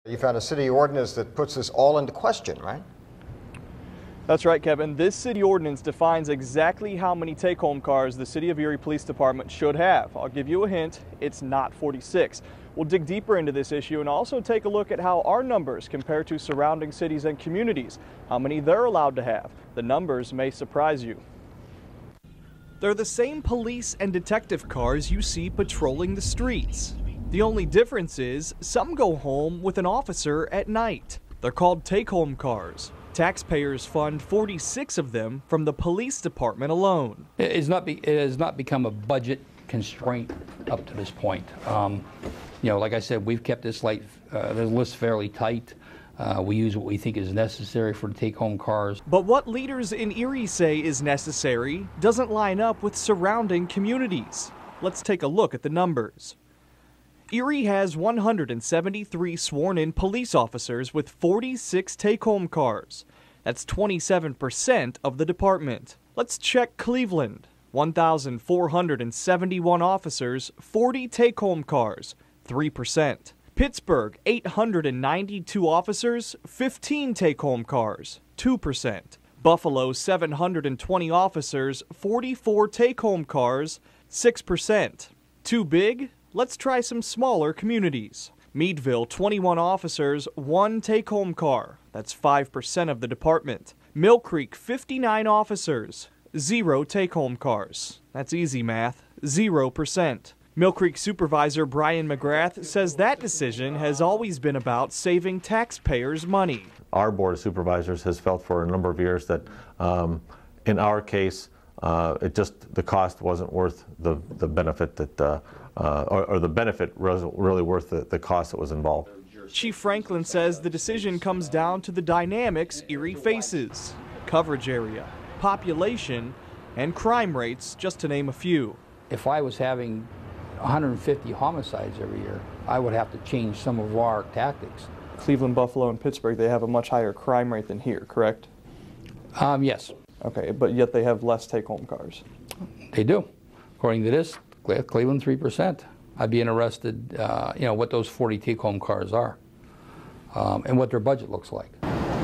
You found a city ordinance that puts this all into question, right? That's right, Kevin. This city ordinance defines exactly how many take-home cars the City of Erie Police Department should have. I'll give you a hint, it's not 46. We'll dig deeper into this issue and also take a look at how our numbers compare to surrounding cities and communities, how many they're allowed to have. The numbers may surprise you. They're the same police and detective cars you see patrolling the streets. The only difference is some go home with an officer at night. They're called take-home cars. Taxpayers fund 46 of them from the police department alone. It has not become a budget constraint up to this point. You know, like I said, we've kept this list fairly tight. We use what we think is necessary for the take-home cars. But what leaders in Erie say is necessary doesn't line up with surrounding communities. Let's take a look at the numbers. Erie has 173 sworn-in police officers with 46 take-home cars. That's 27% of the department. Let's check Cleveland. 1,471 officers, 40 take-home cars, 3%. Pittsburgh, 892 officers, 15 take-home cars, 2%. Buffalo, 720 officers, 44 take-home cars, 6%. Too big? Let's try some smaller communities. Meadville, 21 officers, 1 take-home car. That's 5% of the department. Mill Creek, 59 officers, 0 take-home cars. That's easy math, 0%. Mill Creek Supervisor Brian McGrath says that decision has always been about saving taxpayers money. Our Board of Supervisors has felt for a number of years that in our case, the cost wasn't worth the benefit that or the benefit wasn't really worth the cost that was involved. Chief Franklin says the decision comes down to the dynamics Erie faces: coverage area, population, and crime rates, just to name a few. If I was having 150 homicides every year, I would have to change some of our tactics. Cleveland, Buffalo, and Pittsburgh, they have a much higher crime rate than here, correct? Yes. Okay, but yet they have less take-home cars. They do. According to this, Cleveland 3%. I'd be interested, you know, what those 40 take-home cars are and what their budget looks like.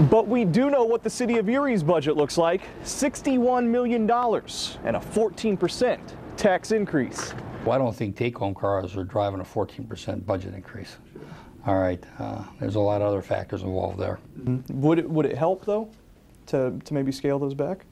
But we do know what the City of Erie's budget looks like: $61 million and a 14% tax increase. Well, I don't think take-home cars are driving a 14% budget increase. All right, there's a lot of other factors involved there. Would it help, though, to maybe scale those back?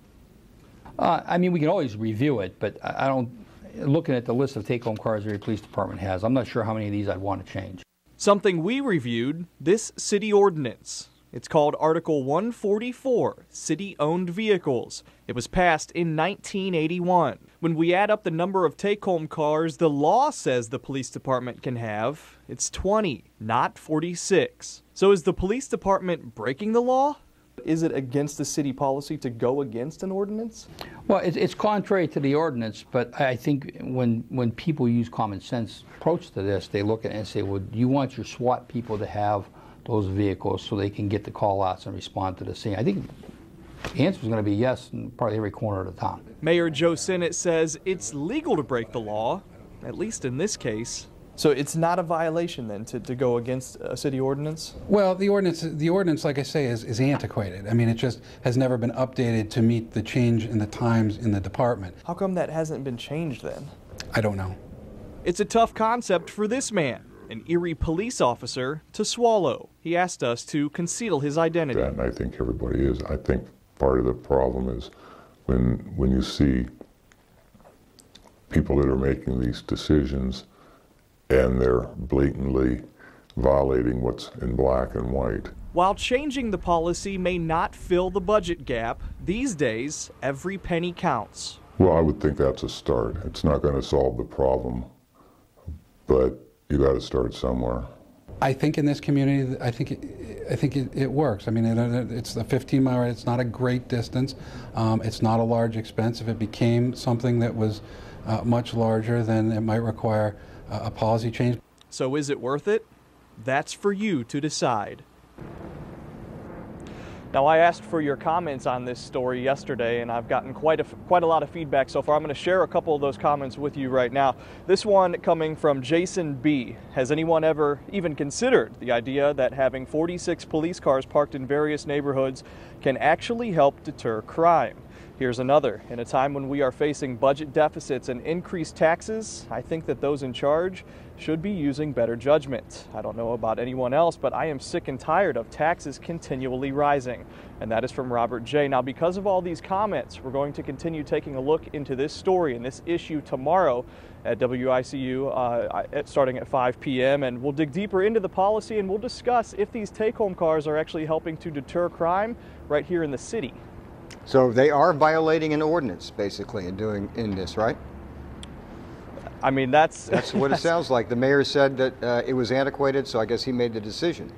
I mean, we can always review it, but I don't. Looking at the list of take-home cars the Erie Police Department has, I'm not sure how many of these I'd want to change. Something we reviewed: this city ordinance. It's called Article 144, City-Owned Vehicles. It was passed in 1981. When we add up the number of take-home cars the law says the police department can have, it's 20, not 46. So is the police department breaking the law? Is it against the city policy to go against an ordinance? Well, it's contrary to the ordinance, but I think when people use common sense approach to this, they look at it and say, well, do you want your SWAT people to have those vehicles so they can get the call-outs and respond to the scene? I think the answer is going to be yes in probably every corner of the town. Mayor Joe Sinnott says it's legal to break the law, at least in this case. So it's not a violation then to go against a city ordinance? Well, the ordinance, like I say, is antiquated. I mean, it just has never been updated to meet the change in the times in the department. How come that hasn't been changed then? I don't know. It's a tough concept for this man, an Erie police officer, to swallow. He asked us to conceal his identity. And I think everybody is. I think part of the problem is when you see people that are making these decisions and they're blatantly violating what's in black and white. While changing the policy may not fill the budget gap, these days, every penny counts. Well, I would think that's a start. It's not going to solve the problem, but you got to start somewhere. I think in this community, I think it works. I mean, it's a 15-mile ride. It's not a great distance. It's not a large expense. If it became something that was much larger, then it might require a policy change. So is it worth it? That's for you to decide. Now, I asked for your comments on this story yesterday, and I've gotten quite a lot of feedback so far. I'm going to share a couple of those comments with you right now. This one coming from Jason B. Has anyone ever even considered the idea that having 46 police cars parked in various neighborhoods can actually help deter crime? Here's another. In a time when we are facing budget deficits and increased taxes, I think that those in charge should be using better judgment. I don't know about anyone else, but I am sick and tired of taxes continually rising. And that is from Robert J. Now, because of all these comments, we're going to continue taking a look into this story and this issue tomorrow at WICU starting at 5 p.m. And we'll dig deeper into the policy and we'll discuss if these take-home cars are actually helping to deter crime right here in the city. So they are violating an ordinance, basically, in this, right? I mean, that's what it sounds like. The mayor said that it was antiquated, so I guess he made the decision.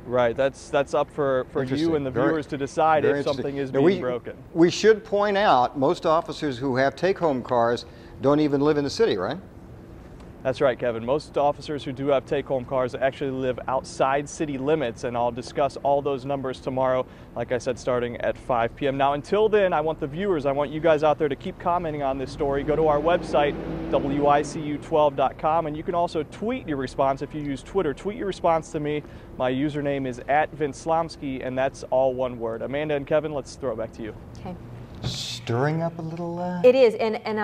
Right. That's up for you and the viewers to decide if something is being broken. We should point out most officers who have take-home cars don't even live in the city, right? That's right, Kevin. Most officers who do have take-home cars actually live outside city limits, and I'll discuss all those numbers tomorrow, like I said, starting at 5 p.m. Now, until then, I want you guys out there to keep commenting on this story. Go to our website, WICU12.com, and you can also tweet your response if you use Twitter. Tweet your response to me. My username is @Slomsky, and that's all one word. Amanda and Kevin, let's throw it back to you. Okay. Stirring up a little... It is, and